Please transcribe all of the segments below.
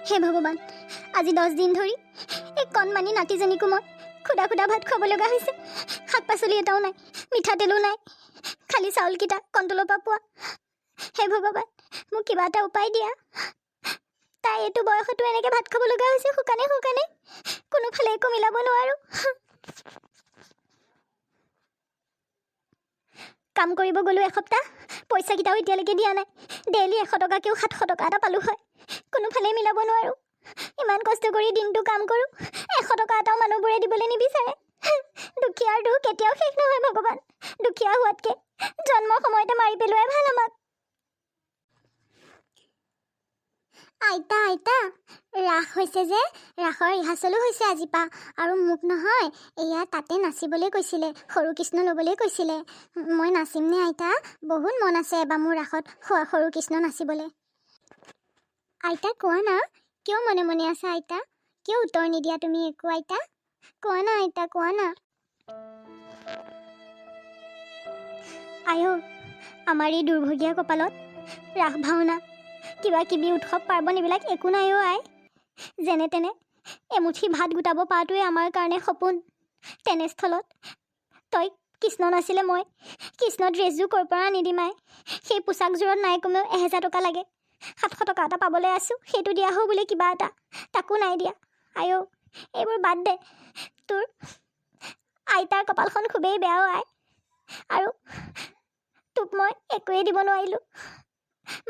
হে ভগৱান, আজি 10 দিন ধৰি এই কণমানি নাতিজনীকো মই খুদা খুদা ভাত খুৱাব লগা হৈছে। শাক পাচলি এটাও নাই, মিঠাতেলো নাই, খালি চাউলকেইটা কণ্ট্ৰলৰ পৰা পোৱা। হে ভগৱান, মোক কিবা এটা উপায় দিয়া। তাই এইটো বয়সতো এনেকৈ ভাত খাব লগা হৈছে শুকানে শুকানে, কোনোফালে একো মিলাব নোৱাৰোঁ। কাম কৰিব গ'লোঁ এসপ্তাহ, পইচাকেইটাও এতিয়ালৈকে দিয়া নাই। ডেইলি 100 টকাকেও 700 টকা এটা পালোঁ হয়, কোনোফালে মিলাব নোৱাৰোঁ। ইমান কষ্ট কৰি দিনটো কাম কৰোঁ, 100 টকা এটাও মানুহবোৰে দিবলৈ নিবিচাৰে। দুখীয়াৰ দুখ কেতিয়াও শেষ নহয় ভগৱান। দুখীয়া হোৱাতকৈ জন্মৰ সময়তে মাৰি পেলোৱাই ভাল আমাক। আইতা আইতা, ৰাস হৈছে যে, ৰাসৰ ৰিহাৰ্চলো হৈছে আজিৰ পৰা। আৰু মোক নহয়, এয়া তাতে নাচিবলৈ কৈছিলে, সৰু কৃষ্ণ ল'বলৈ কৈছিলে। মই নাচিমনে আইতা? বহুত মন আছে এবাৰ মোৰ ৰাসত সৰু কৃষ্ণ নাচিবলৈ। আইতা কোৱা না, কিয় মনে মনে আছা আইতা? কিয় উত্তৰ নিদিয়া তুমি একো আইতা? কোৱা না আইতা, কোৱা না। আইও, আমাৰ এই দুৰ্ভগীয়া কপালত ৰাস ভাওনা কিবা কিবি উৎসৱ পাৰ্বণ এইবিলাক একো নাইও আই। যেনে তেনে এমুঠি ভাত গোটাব পৰাটোৱে আমাৰ কাৰণে সপোন। তেনেস্থলত তই কৃষ্ণ নাছিলে মই কৃষ্ণ ড্ৰেছযোৰ ক'ৰ পৰা আনি দিম আই? সেই পোচাকযোৰত নাই কমেও 1000 টকা লাগে। 700 টকা এটা পাবলৈ আছোঁ, সেইটো দিয়া হওঁ বুলি কিবা এটা, তাকো নাই দিয়া। আইও, এইবোৰ বাদ দে। তোৰ আইতাৰ কপালখন খুবেই বেয়াও আই। আৰু তোক মই একোৱেই দিব নোৱাৰিলোঁ।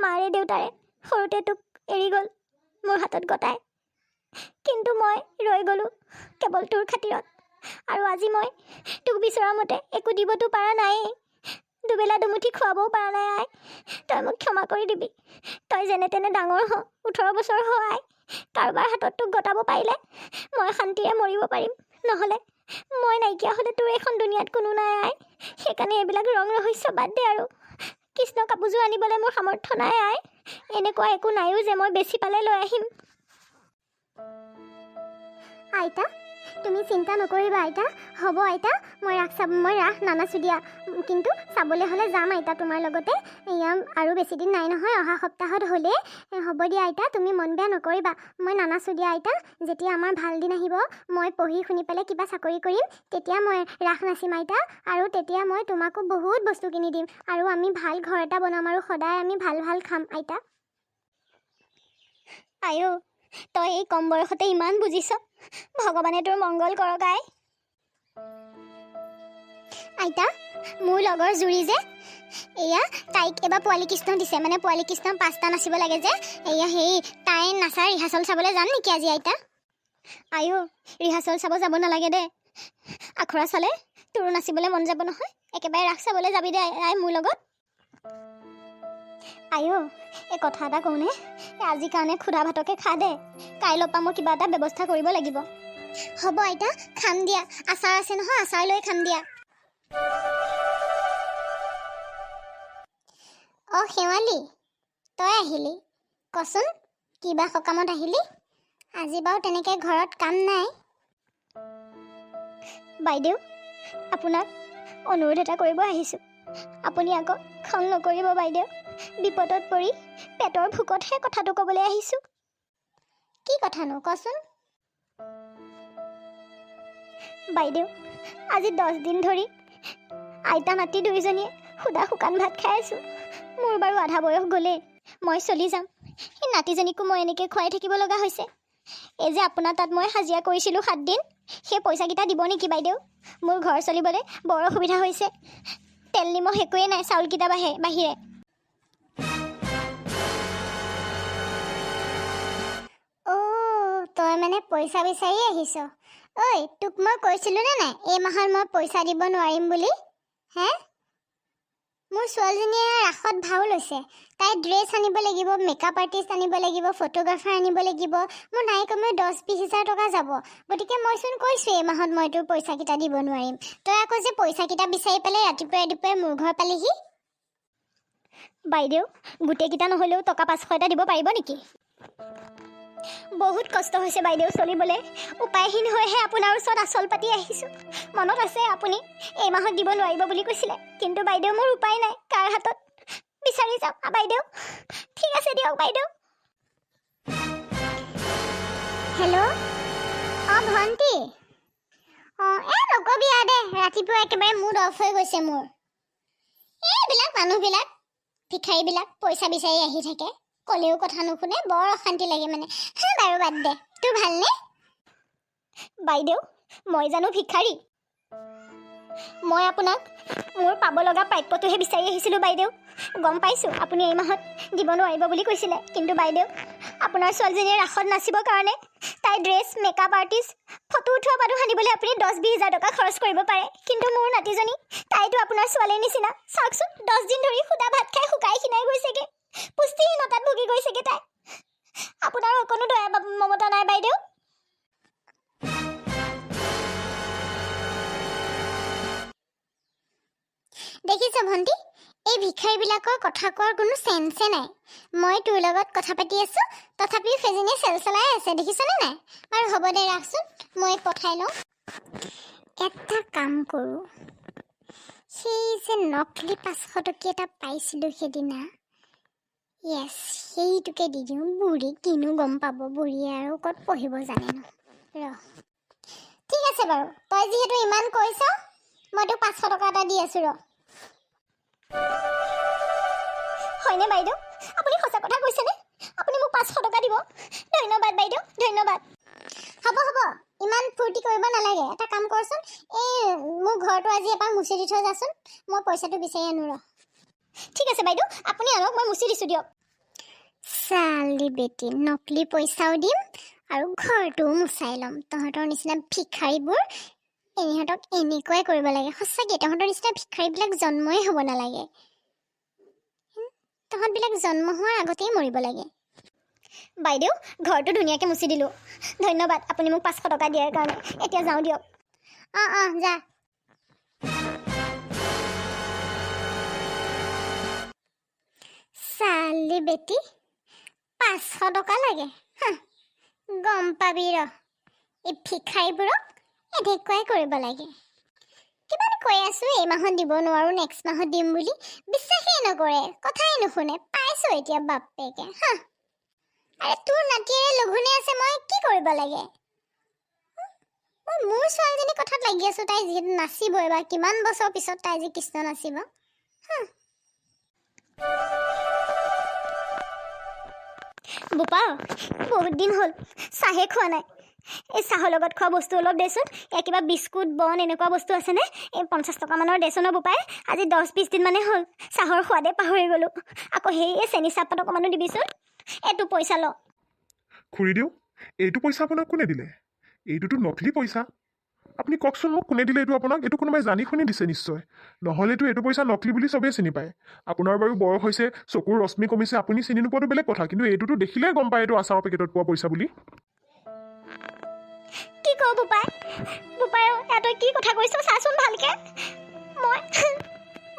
মাৰে দেউতাৰে সৰুতে তোক এৰি গ'ল মোৰ হাতত গতাই, কিন্তু মই ৰৈ গ'লোঁ কেৱল তোৰ খাতিৰত। আৰু আজি মই তোক বিচৰা মতে একো দিবতো পৰা নায়েই, দুবেলা দুমুঠি খুৱাবও পৰা নাই আই। তই মোক ক্ষমা কৰি দিবি। তই যেনে তেনে ডাঙৰ হ, 18 বছৰ হ আই। কাৰোবাৰ হাতত তোক গতাব পাৰিলে মই শান্তিৰে মৰিব পাৰিম, নহ'লে মই নাইকিয়া হ'লে তোৰ এইখন দুনিয়াত কোনো নাই আই। সেইকাৰণে এইবিলাক ৰং ৰহস্য বাদ দে আৰু। কৃষ্ণ কাপোৰযোৰ আনিবলৈ মোৰ সামৰ্থ্য নাই আই। এনেকুৱা একো নাইও যে মই বেছি পালে লৈ আহিম। আইতা, তুমি চিন্তা নকৰিবা আইতা। হ'ব আইতা, মই ৰাস নানাচো দিয়া, কিন্তু চাবলৈ হ'লে যাম আইতা তোমাৰ লগতে। এয়া আৰু বেছি দিন নাই নহয়, অহা সপ্তাহত হ'লেই। হ'ব দিয়া আইতা, তুমি মন বেয়া নকৰিবা। মই নানাচো দিয়া আইতা। যেতিয়া আমাৰ ভাল দিন আহিব, মই পঢ়ি শুনি পেলাই কিবা চাকৰি কৰিম, তেতিয়া মই ৰাস নাচিম আইতা। আৰু তেতিয়া মই তোমাকো বহুত বস্তু কিনি দিম, আৰু আমি ভাল ঘৰ এটা বনাম, আৰু সদায় আমি ভাল ভাল খাম আইতা। আইও, তই এই কম বয়সতে ইমান বুজিছ। ভগৱানে তোৰ মংগল কৰক আই। আইতা, মোৰ লগৰ জুৰি যে, এয়া তাইক এবাৰ পোৱালী কৃষ্ণ দিছে, মানে পোৱালী কৃষ্ণ 5টা নাচিব লাগে যে। এয়া সেই তাই নাচাৰ ৰিহাৰ্চল চাবলৈ যাম নেকি আজি আইতা? আইও, ৰিহাৰ্চল চাব যাব নালাগে দে। আখৰা চালে তোৰো নাচিবলৈ মন যাব নহয়। একেবাৰে ৰাস চাবলৈ যাবি দে আই মোৰ লগত। আইও, এই কথা এটা কওঁনে? আজিৰ কাৰণে খুদা ভাতকে খা দে, কাইলৈৰ পৰা মই কিবা এটা ব্যৱস্থা কৰিব লাগিব। হ'ব আইতা, খাম দিয়া। আচাৰ আছে নহয়, আচাৰ লৈ খাম দিয়া। অঁ শেৱালি, তই আহিলি? কচোন, কিবা সকামত আহিলি? আজি বাৰু তেনেকৈ ঘৰত কাম নাই। বাইদেউ, আপোনাক অনুৰোধ এটা কৰিব আহিছোঁ। আপুনি আকৌ খং নকৰিব বাইদেউ। বিপদত পৰি পেটৰ ভোকতহে কথাটো ক'বলৈ আহিছোঁ। কি কথানো কচোন? বাইদেউ, আজি 10 দিন ধৰি আইতা নাতি দুয়োজনীয়ে সুদা শুকান ভাত খাই আছোঁ। মোৰ বাৰু আধা বয়স গ'লেই, মই চলি যাম। সেই নাতিজনীকো মই এনেকৈ খুৱাই থাকিব লগা হৈছে। এই যে আপোনাৰ তাত মই হাজিৰা কৰিছিলোঁ 7 দিন, সেই পইচাকেইটা দিব নেকি বাইদেউ? মোৰ ঘৰ চলিবলৈ বৰ অসুবিধা হৈছে। তেল নিমখ একোৱেই নাই চাউলকেইটা বাহিৰে। অ', তই মানে পইচা বিচাৰি আহিছ? ঐ, তোক মই কৈছিলোঁ নে নাই এই মাহত মই পইচা দিব নোৱাৰিম বুলি? হে, মোৰ ছোৱালীজনীয়ে ৰাসত ভাও লৈছে। তাই ড্ৰেছ আনিব লাগিব, মেকআপ আৰ্টিষ্ট আনিব লাগিব, ফটোগ্ৰাফাৰ আনিব লাগিব। মোৰ নাই কমেও 10-20 হাজাৰ টকা যাব। গতিকে মইচোন কৈছোঁ এই মাহত মই তোৰ পইচাকেইটা দিব নোৱাৰিম। তই আকৌ যে পইচাকেইটা বিচাৰি পেলাই ৰাতিপুৱাই মোৰ ঘৰ পালেহি। বাইদেউ, গোটেইকেইটা নহ'লেও টকা 500 এটা দিব পাৰিব নেকি? বহুত কষ্ট হৈছে বাইদেউ চলিবলৈ। উপায়হীন হৈহে আপোনাৰ ওচৰত আচল পাতি আহিছোঁ। মনত আছে আপুনি এই মাহত দিব নোৱাৰিব বুলি কৈছিলে, কিন্তু বাইদেউ মোৰ উপায় নাই। কাৰ হাতত বিচাৰি যাম বাইদেউ? ঠিক আছে দিয়ক যাওক বাইদেউ। হেল্ল', ভণ্টি। নকবি দে, ৰাতিপুৱা একেবাৰে মুড অফ হৈ গৈছে মোৰ। এইবিলাক মানুহবিলাক, ভিখাৰীবিলাক পইচা বিচাৰি আহি থাকে, ক'লেও কথা নুশুনে, বৰ অশান্তি লাগে মানে। বাৰু বাদ দে, তোৰ ভালনে? বাইদেউ, মই জানো ভিখাৰী? মই আপোনাক মোৰ পাব লগা প্ৰাপ্যটোহে বিচাৰি আহিছিলোঁ বাইদেউ। গম পাইছোঁ আপুনি এই মাহত দিব নোৱাৰিব বুলি কৈছিলে, কিন্তু বাইদেউ আপোনাৰ ছোৱালীজনীয়ে ৰাসত নাচিবৰ কাৰণে তাই ড্ৰেছ, মেকআপ আৰ্টিষ্ট, ফটো উঠোৱা মানুহ আনিবলৈ আপুনি 10-20 হাজাৰ টকা খৰচ কৰিব পাৰে, কিন্তু মোৰ নাতিজনী তাইতো আপোনাৰ ছোৱালীৰ নিচিনা। চাওকচোন, 10 দিন ধৰি সুদা ভাত খাই শুকাই খিনাই গৈছেগে, পুষ্টিহীনতাত ভুগি গৈছেগে তাই। আপোনাৰ অকণো দয়া মমতা নাই বাইদেউ। দেখিছ ভণ্টি, এই ভিখাৰীবিলাকৰ কথা কোৱাৰ কোনো চেন্সে নাই। মই তোৰ লগত কথা পাতি আছোঁ, তথাপিও সেইজনীয়ে চেল চলাই আছে, দেখিছনে নাই? বাৰু হ'ব দে, ৰাখচোন, মই পঠাই লওঁ। এটা কাম কৰোঁ, সেই যে নকলি 500 টকীয়া এটা পাইছিলোঁ সেইদিনা, য়েছ, সেইটোকে দি দিওঁ। বুঢ়ী কিনো গম পাব, বুঢ়ীয়ে আৰু ক'ত পঢ়িব জানেনো। ঠিক আছে বাৰু, তই যিহেতু ইমান কৈছ, মই তোক 500 টকা এটা দি আছোঁ। হয়নে বাইদেউ? আপুনি সঁচা কথা কৈছেনে? আপুনি মোক 500 টকা দিব? ধন্যবাদ বাইদেউ, ধন্যবাদ। হ'ব, ইমান ফূৰ্তি কৰিব নালাগে। এটা কাম কৰচোন, এই মোৰ ঘৰটো আজি এবাৰ মুচি দি থৈ যাচোন, মই পইচাটো বিচাৰি আনো। ঠিক আছে বাইদেউ, আপুনি আনক, মই মুচি দিছোঁ দিয়ক। চালি বেটি, নকলি পইচাও দিম আৰু ঘৰটোও মুচাই ল'ম। তহঁতৰ নিচিনা ভিখাৰীবোৰ, ইহঁতক এনেকুৱাই কৰিব লাগে। সঁচাকৈ তহঁতৰ নিচিনা ভিখাৰীবিলাক জন্মই হ'ব নালাগে। তহঁতবিলাক জন্ম হোৱাৰ আগতেই মৰিব লাগে। বাইদেউ, ঘৰটো ধুনীয়াকৈ মুচি দিলোঁ, ধন্যবাদ আপুনি মোক 500 টকা দিয়াৰ কাৰণে। এতিয়া যাওঁ দিয়ক। যা। চালি বেটি, 500 টকা লাগে? গম পাবি ৰ, এই ভিখাৰীবোৰক এনেকুৱাই কৰিব লাগে। কিমান কৈ আছোঁ এই মাহত দিব নোৱাৰোঁ, নেক্সট মাহত দিম বুলি, বিশ্বাসেই নকৰে, কথাই নুশুনে। পাইছোঁ এতিয়া বাপেকে। আৰে তোৰ নাতিয়ে লঘোণে আছে, মই কি কৰিব লাগে? মই মোৰ ছোৱালীজনীৰ কথাত লাগি আছোঁ, তাই যিহেতু নাচিব এবাৰ, কিমান বছৰ পিছত তাই যে কৃষ্ণ নাচিব। বোপা, বহুত দিন হ'ল চাহে খোৱা নাই। এই চাহৰ লগত খোৱা বস্তু অলপ দেচোন। ইয়াৰ কিবা বিস্কুট, বন এনেকুৱা বস্তু আছেনে? এই 50 টকামানৰ দেচোন বোপাই। আজি 10-20 দিন মানে হ'ল চাহৰ সোৱাদে পাহৰি গ'লোঁ। আকৌ সেই চেনি চাহপাত অকণমানো দিবিচোন। এইটো পইচা ল। খুৰীদেউ, এইটো পইচা আপোনাক কোনে দিলে? এইটোতো নকলি পইচা। আপুনি কওকচোন মোক, কোনে দিলে এইটো আপোনাক? এইটো কোনোবাই জানি শুনি দিছে নিশ্চয়, নহ'লেতো এইটো পইচা নকলি বুলি চবেই চিনি পায়। আপোনাৰ বাৰু বয়স হৈছে, চকুৰ ৰশ্মি কমিছে, আপুনি চিনি নোপোৱাটো বেলেগ কথা, কিন্তু এইটোতো দেখিলেই গম পায় এইটো আচাৰৰ পেকেটত পোৱা পইচা বুলি। কি কওঁ বোপাই? তই কি কথা কৈছ চাচোন ভালকে।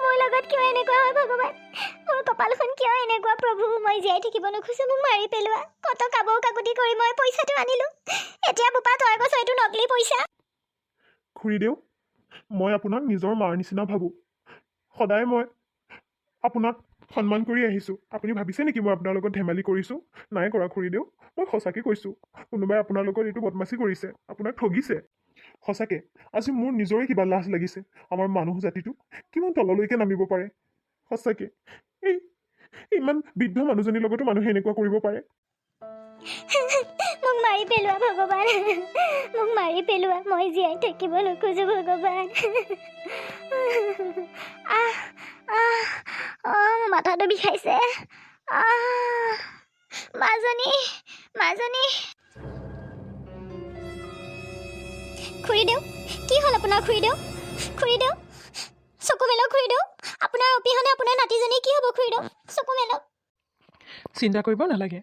মোৰ লগত কিয় এনেকুৱা হয় ভগৱান? মোৰ কপালখন কিয় এনেকুৱা প্ৰভু? মই জীয়াই থাকিব নোখোজো, মোক মাৰি পেলোৱা। কত কাবৌ কাকুতি কৰি মই পইচাটো আনিলোঁ, এতিয়া বোপা তই কৈছ এইটো নকলি পইচা। খুৰীদেউ, মই আপোনাক নিজৰ মাৰ নিচিনা ভাবোঁ। সদায় মই আপোনাক সন্মান কৰি আহিছোঁ। আপুনি ভাবিছে নেকি মই আপোনাৰ লগত ধেমালি কৰিছোঁ? নাই কৰা খুৰীদেউ, মই সঁচাকৈ কৈছোঁ। কোনোবাই আপোনাৰ লগত এইটো বদমাচি কৰিছে, আপোনাক ঠগিছে। সঁচাকৈ আজি মোৰ নিজৰে কিবা লাজ লাগিছে। আমাৰ মানুহ জাতিটো কিমান তললৈকে নামিব পাৰে। সঁচাকৈ এই ইমান বৃদ্ধ মানুহজনীৰ লগতো মানুহে এনেকুৱা কৰিব পাৰে। মোক মাৰি পেলোৱা ভগৱান, মোক মাৰি পেলোৱা। মই জীয়াই থাকিব নোখোজো ভগৱান। মোৰ মাথাটো বিষাইছে। মাজনী। খুৰীদেউ, কি হ'ল আপোনাৰ খুৰীদেউ? চকু মেলক খুৰীদেউ। আপোনাৰ অবিহনে আপোনাৰ নাতিজনী কি হ'ব খুৰীদেউ? চকু মেলক। চিন্তা কৰিব নালাগে,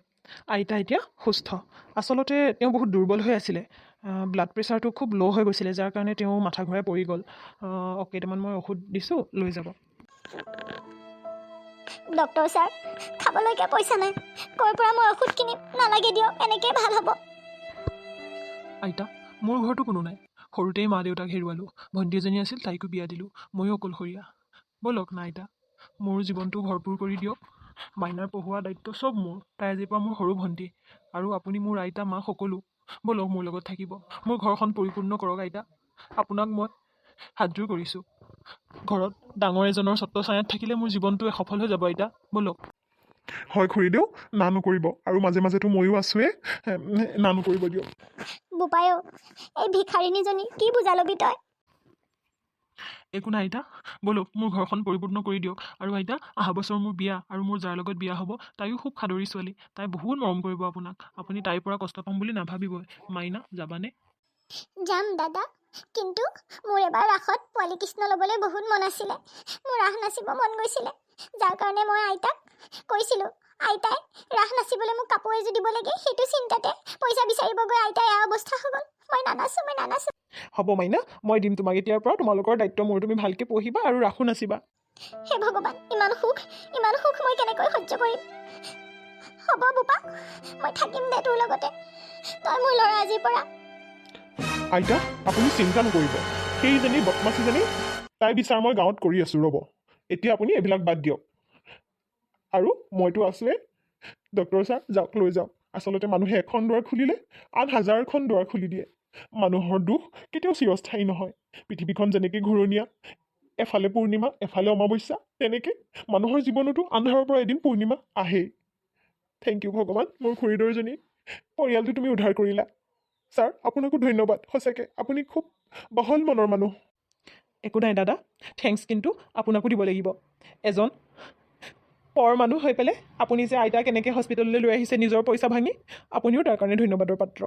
আইতা এতিয়া সুস্থ। আচলতে তেওঁ বহুত দুৰ্বল হৈ আছিলে, ব্লাড প্ৰেছাৰটো খুব ল' হৈ গৈছিলে, যাৰ কাৰণে তেওঁ মাথা ঘূৰাই পৰি গ'ল। কেইটামান মই ঔষধ দিছোঁ, লৈ যাব। ডক্টৰ ছাৰ, খাবলৈকে পইচা নাই, ক'ৰ পৰা মই ঔষধ কিনিম? নালাগে দিয়ক, এনেকেই ভাল হ'ব। আইতা, মোৰ ঘৰতো কোনো নাই। সৰুতেই মা দেউতাক হেৰুৱালোঁ। ভণ্টি এজনী আছিল, তাইকো বিয়া দিলোঁ। ময়ো অকলশৰীয়া। ব'লক না আইতা, মোৰ জীৱনটো ভৰপূৰ কৰি দিয়ক। মাইনাৰ পঢ়োৱা দায়িত্ব চব মোৰ। তাই আজিৰ পৰা মোৰ সৰু ভণ্টি। আৰু আপুনি মোৰ আইতা মা সকলো। ব'লক মোৰ লগত থাকিব। মোৰ ঘৰখন পৰিপূৰ্ণ কৰক আইতা। আপোনাক মই হাতযোৰ কৰিছোঁ। ঘৰত ডাঙৰ এজনৰ ছত্ৰছায়াত থাকিলে মোৰ জীৱনটো সফল হৈ যাব আইতা। ব'লক। হয় খুৰীদেউ, না নকৰিব। আৰু মাজে মাজেতো ময়ো আছোৱে, না নকৰিব দিয়ক। বোপাইও এই ভিখাৰিনীজনী কি বুজা ল'বি তই? একো নাই আইতা, ব'লক মোৰ ঘৰখন পৰিপূৰ্ণ কৰি দিয়ক। আৰু আইতা, অহা বছৰ মোৰ বিয়া, আৰু মোৰ যাৰ লগত বিয়া হ'ব তাইও খুব সাদৰী ছোৱালী। তাই বহুত মৰম কৰিব আপোনাক। আপুনি তাইৰ পৰা কষ্ট পাম বুলি নাভাবিবই। মাইনা, যাবানে? যাম দাদা, কিন্তু মোৰ এবাৰ ৰাসত পোৱালী কৃষ্ণ ল'বলৈ বহুত মন আছিলে। মোৰ ৰাস নাচিব মন গৈছিলে, যাৰ কাৰণে মই আইতাক কৈছিলোঁ। আইতাই ৰাস নাচিবলৈ মোক কাপোৰ এযোৰ দিব লাগে, সেইটো চিন্তাতে পইচা বিচাৰিব গৈ আইতাই এয়া অৱস্থা হৈ গ'ল। মই নানাচো। হ'ব মাইনা, মই দিম তোমাক এতিয়াৰ পৰা। তোমালোকৰ দায়িত্ব মোৰ। তুমি ভালকৈ পঢ়িবা আৰু ৰাসো নাচিবা। হে ভগৱান, ইমান সুখ মই কেনেকৈ সহ্য কৰিম? হ'ব বোপা, মই থাকিম দে তোৰ লগতে। তই মোৰ ল'ৰা আজিৰ পৰা। আইতা, আপুনি চিন্তা নকৰিব। সেইজনী বদমাছিজনী তাই বিচাৰ মই গাঁৱত কৰি আছোঁ ৰ'ব। এতিয়া আপুনি এইবিলাক বাদ দিয়ক। আৰু মইতো আছোৱে। ডক্টৰ ছাৰ, যাওক লৈ যাওক। আচলতে মানুহে এখন দুৱাৰ খুলিলে আন হাজাৰখন দুৱাৰ খুলি দিয়ে। মানুহৰ দুখ কেতিয়াও চিৰস্থায়ী নহয়। পৃথিৱীখন যেনেকৈ ঘূৰণীয়া, এফালে পূৰ্ণিমা এফালে অমাৱস্যা, তেনেকৈ মানুহৰ জীৱনতো আন্ধাৰৰ পৰা এদিন পূৰ্ণিমা আহেই। থেংক ইউ ভগৱান, মোৰ খুৰীদৌৰজনী পৰিয়ালটো তুমি উদ্ধাৰ কৰিলা। ছাৰ, আপোনাকো ধন্যবাদ। সঁচাকৈ আপুনি খুব বহল মনৰ মানুহ। একো নাই দাদা, থেংকছ কিন্তু আপোনাকো দিব লাগিব। এজন পৰ মানুহ হৈ পেলাই আপুনি যে আইতাক এনেকৈ হস্পিটেললৈ লৈ আহিছে নিজৰ পইচা ভাঙি, আপুনিও তাৰ কাৰণে ধন্যবাদৰ পাত্ৰ।